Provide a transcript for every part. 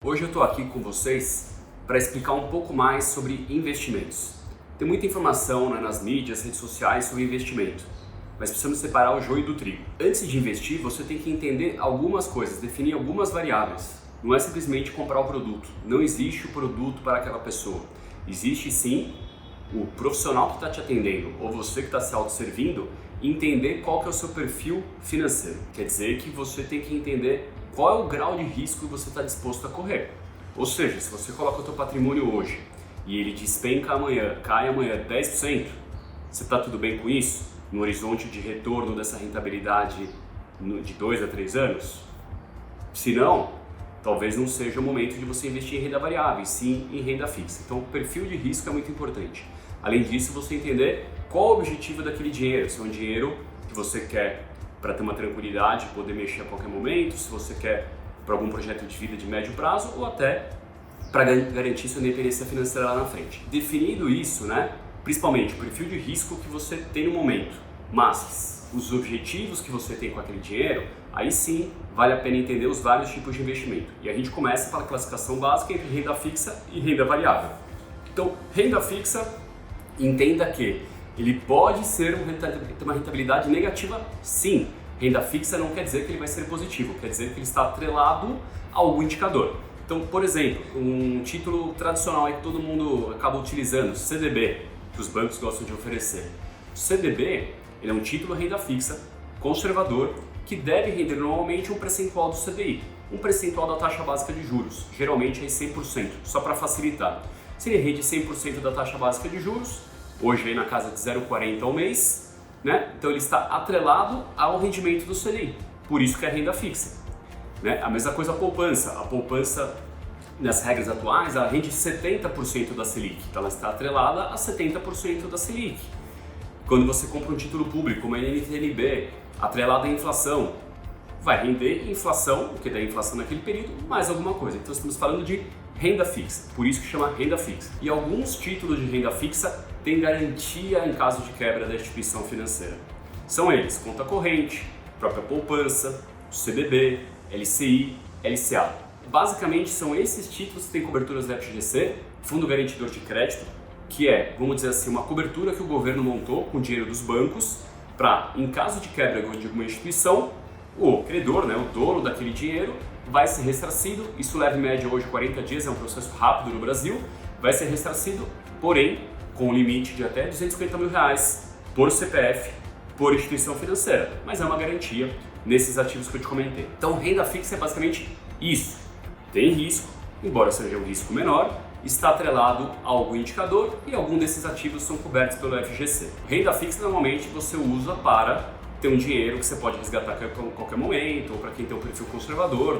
Hoje eu estou aqui com vocês para explicar um pouco mais sobre investimentos. Tem muita informação nas mídias, redes sociais sobre investimento, mas precisamos separar o joio do trigo. Antes de investir, você tem que entender algumas coisas, definir algumas variáveis. Não é simplesmente comprar o produto. Não existe o produto para aquela pessoa. Existe sim o profissional que está te atendendo ou você que está se autosservindo, entender qual que é o seu perfil financeiro. Quer dizer que você tem que entender qual é o grau de risco que você está disposto a correr. Ou seja, se você coloca o seu patrimônio hoje e ele despenca amanhã, cai amanhã 10%, você está tudo bem com isso? No horizonte de retorno dessa rentabilidade de 2 a 3 anos? Se não, talvez não seja o momento de você investir em renda variável, e sim em renda fixa. Então o perfil de risco é muito importante. Além disso, você entender qual o objetivo daquele dinheiro. Se é um dinheiro que você quer para ter uma tranquilidade, poder mexer a qualquer momento, se você quer para algum projeto de vida de médio prazo ou até para garantir sua independência financeira lá na frente. Definindo isso, principalmente o perfil de risco que você tem no momento, mas os objetivos que você tem com aquele dinheiro, aí sim vale a pena entender os vários tipos de investimento. E a gente começa pela classificação básica entre renda fixa e renda variável. Então, renda fixa, entenda que ele pode ter uma rentabilidade negativa, sim. Renda fixa não quer dizer que ele vai ser positivo, quer dizer que ele está atrelado a algum indicador. Então, por exemplo, um título tradicional aí que todo mundo acaba utilizando, CDB, que os bancos gostam de oferecer. O CDB, ele é um título renda fixa, conservador, que deve render normalmente um percentual do CDI, um percentual da taxa básica de juros, geralmente é 100%, só para facilitar. Se ele rende 100% da taxa básica de juros, hoje aí na casa de 0,40 ao mês, então ele está atrelado ao rendimento do CDI, por isso que é renda fixa. A mesma coisa a poupança nas regras atuais, ela rende 70% da Selic, então ela está atrelada a 70% da Selic. Quando você compra um título público, como a NTNB, atrelado à inflação, vai render inflação, o que dá inflação naquele período, mais alguma coisa. Então estamos falando de renda fixa, por isso que chama renda fixa. E alguns títulos de renda fixa têm garantia em caso de quebra da instituição financeira. São eles: conta corrente, própria poupança, CDB, LCI, LCA. Basicamente são esses títulos que têm coberturas da FGC, Fundo Garantidor de Crédito, que é, vamos dizer assim, uma cobertura que o governo montou com o dinheiro dos bancos para, em caso de quebra de alguma instituição, o credor, o dono daquele dinheiro, vai ser ressarcido. Isso leva em média hoje 40 dias, é um processo rápido no Brasil, vai ser ressarcido, porém com um limite de até R$250 mil por CPF, por instituição financeira, mas é uma garantia nesses ativos que eu te comentei. Então renda fixa é basicamente isso, tem risco, embora seja um risco menor, está atrelado a algum indicador e algum desses ativos são cobertos pelo FGC. Renda fixa normalmente você usa para ter um dinheiro que você pode resgatar a qualquer momento, ou para quem tem um perfil conservador,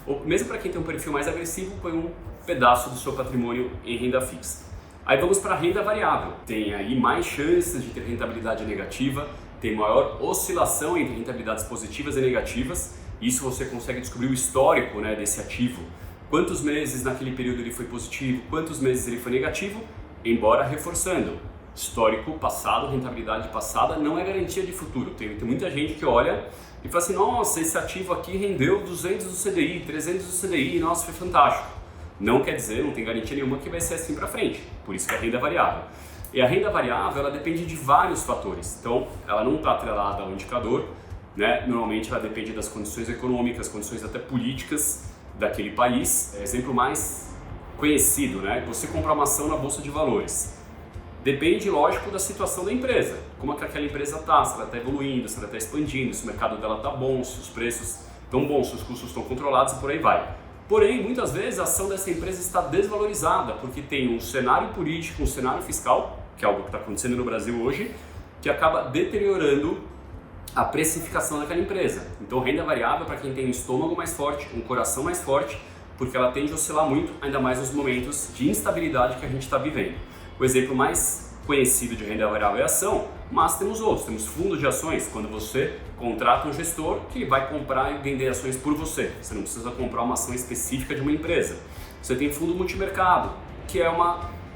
ou mesmo para quem tem um perfil mais agressivo, põe um pedaço do seu patrimônio em renda fixa. Aí vamos para a renda variável. Tem aí mais chances de ter rentabilidade negativa, tem maior oscilação entre rentabilidades positivas e negativas. Isso você consegue descobrir o histórico desse ativo. Quantos meses naquele período ele foi positivo, quantos meses ele foi negativo, embora reforçando. Histórico passado, rentabilidade passada não é garantia de futuro. Tem muita gente que olha e fala assim: nossa, esse ativo aqui rendeu 200 do CDI, 300 do CDI, nossa, foi fantástico. Não quer dizer, não tem garantia nenhuma que vai ser assim para frente, por isso que é a renda variável. E a renda variável, ela depende de vários fatores, então ela não está atrelada ao indicador, normalmente ela depende das condições econômicas, condições até políticas daquele país. Exemplo mais conhecido, você comprar uma ação na Bolsa de Valores. Depende, lógico, da situação da empresa, como é que aquela empresa está, se ela está evoluindo, se ela está expandindo, se o mercado dela está bom, se os preços estão bons, se os custos estão controlados e por aí vai. Porém, muitas vezes a ação dessa empresa está desvalorizada porque tem um cenário político, um cenário fiscal, que é algo que está acontecendo no Brasil hoje, que acaba deteriorando a precificação daquela empresa. Então, renda variável para quem tem um estômago mais forte, um coração mais forte, porque ela tende a oscilar muito, ainda mais nos momentos de instabilidade que a gente está vivendo. O exemplo mais conhecido de renda variável é a ação, mas temos outros. Temos fundos de ações, quando você contrata um gestor que vai comprar e vender ações por você. Você não precisa comprar uma ação específica de uma empresa. Você tem fundo multimercado, que é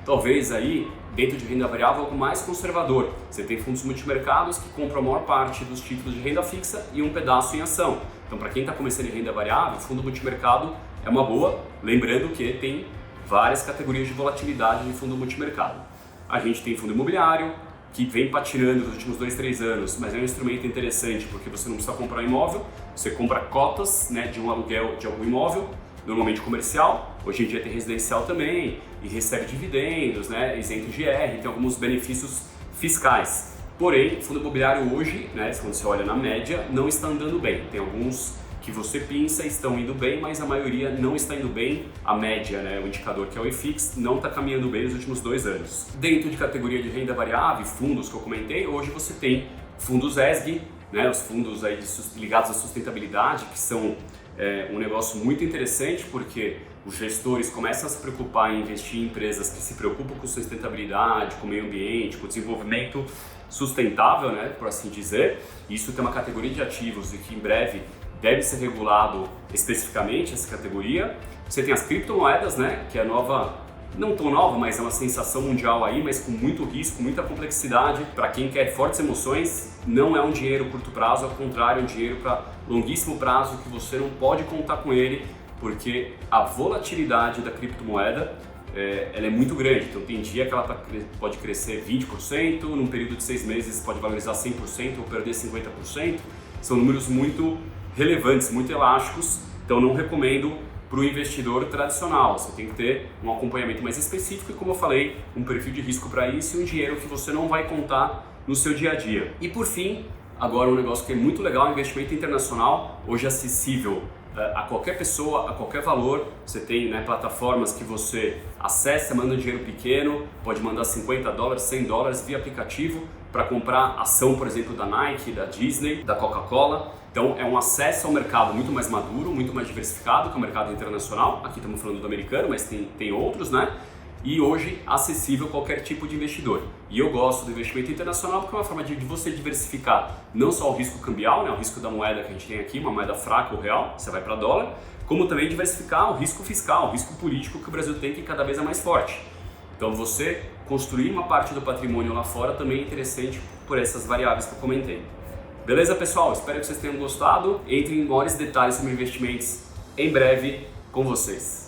talvez aí, dentro de renda variável, algo mais conservador. Você tem fundos multimercados que compram a maior parte dos títulos de renda fixa e um pedaço em ação. Então, para quem está começando em renda variável, fundo multimercado é uma boa, lembrando que tem várias categorias de volatilidade de fundo multimercado. A gente tem fundo imobiliário, que vem patinando nos últimos 2-3 anos, mas é um instrumento interessante porque você não precisa comprar um imóvel, você compra cotas, né, de um aluguel de algum imóvel, normalmente comercial, hoje em dia tem residencial também, e recebe dividendos, né, isento de IR, tem alguns benefícios fiscais. Porém, o fundo imobiliário hoje, né, quando você olha na média, não está andando bem. Tem alguns que você pensa estão indo bem, mas a maioria não está indo bem. A média, né, o indicador que é o IFIX, não está caminhando bem nos últimos 2 anos. Dentro de categoria de renda variável, fundos que eu comentei, hoje você tem fundos ESG, né, os fundos aí ligados à sustentabilidade, que são um negócio muito interessante, porque os gestores começam a se preocupar em investir em empresas que se preocupam com sustentabilidade, com o meio ambiente, com o desenvolvimento sustentável, né, por assim dizer. Isso tem uma categoria de ativos e que em breve deve ser regulado especificamente essa categoria. Você tem as criptomoedas, né, que é nova, não tão nova, mas é uma sensação mundial aí, mas com muito risco, muita complexidade. Para quem quer fortes emoções, não é um dinheiro curto prazo, ao contrário, é um dinheiro para longuíssimo prazo que você não pode contar com ele, porque a volatilidade da criptomoeda ela é muito grande. Então tem dia que ela pode crescer 20%, num período de 6 meses pode valorizar 100% ou perder 50%. São números muito relevantes, muito elásticos, então não recomendo para o investidor tradicional. Você tem que ter um acompanhamento mais específico e, como eu falei, um perfil de risco para isso e um dinheiro que você não vai contar no seu dia a dia. E por fim, agora um negócio que é muito legal, investimento internacional, hoje acessível a qualquer pessoa, a qualquer valor. Você tem, né, plataformas que você acessa, manda um dinheiro pequeno, pode mandar $50, $100 via aplicativo para comprar ação, por exemplo, da Nike, da Disney, da Coca-Cola. Então é um acesso ao mercado muito mais maduro, muito mais diversificado que o mercado internacional. Aqui estamos falando do americano, mas tem outros, né? E hoje acessível a qualquer tipo de investidor. E eu gosto do investimento internacional porque é uma forma de você diversificar não só o risco cambial, né, o risco da moeda que a gente tem aqui, uma moeda fraca ou real, você vai para dólar, como também diversificar o risco fiscal, o risco político que o Brasil tem, que cada vez é mais forte. Então você construir uma parte do patrimônio lá fora também é interessante por essas variáveis que eu comentei. Beleza, pessoal? Espero que vocês tenham gostado. Entre em maiores detalhes sobre investimentos em breve com vocês.